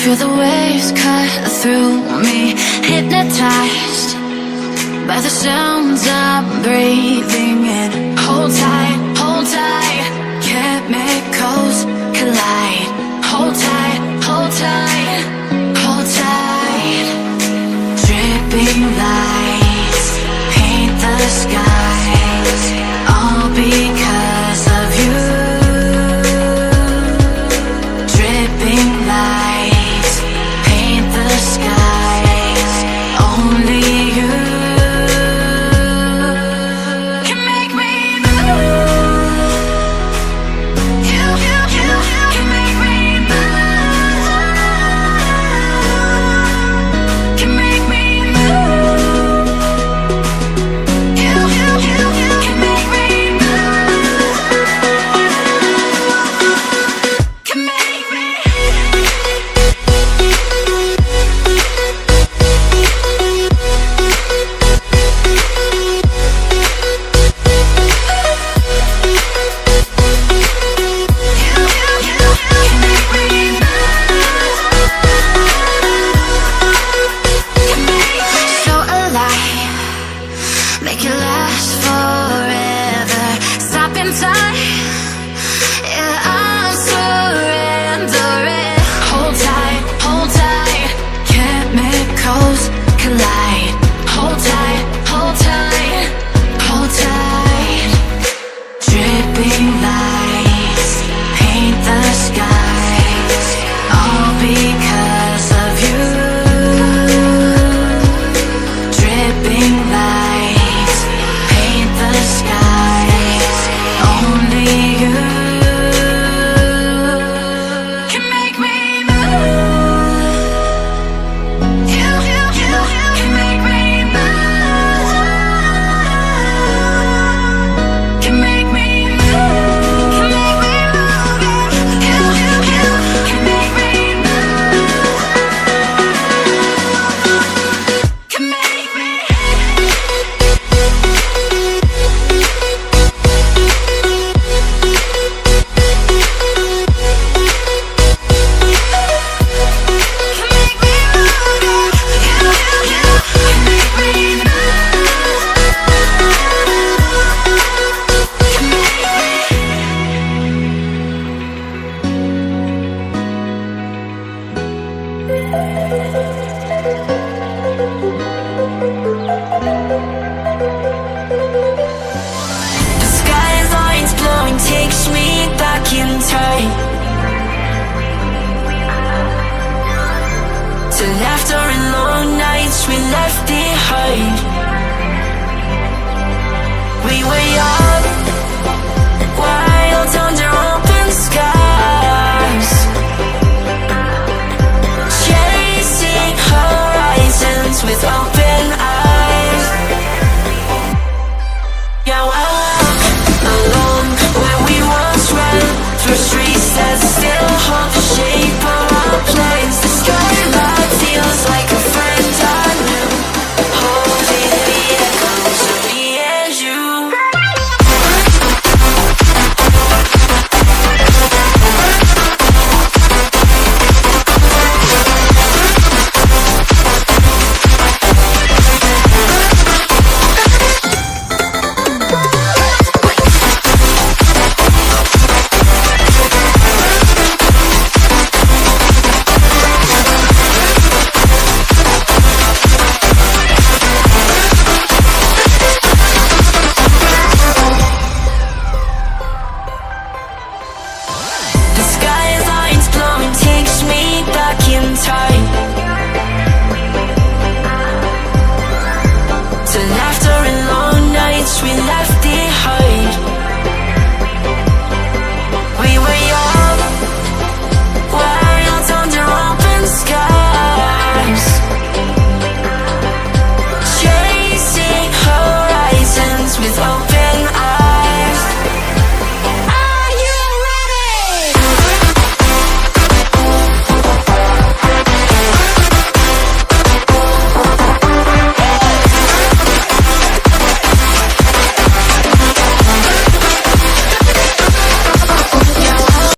Feel the waves cut through me, hypnotized by the sounds I'm breathing in. Hold tight, chemicals collide. Hold tight, hold tight, hold tight. Dripping lights paint the skies, all because of you. Dripping lights paint the skies, only you can make me move. You can make me move. Can make me move. You can make me move. Can make me. So alive, make it last forever. Stop in time, yeah, I'm surrendering. Hold tight, chemicals collide. Hold tight, hold tight, hold tight. Dripping lights paint the skies, all because of you. Dripping lights paint the skies, only you can make me move. You can make me move. Can make me move. Can make me move. You can make me move. Can make me. The skyline's glowing, takes me back in time to laughter and long nights we left behind. We were young.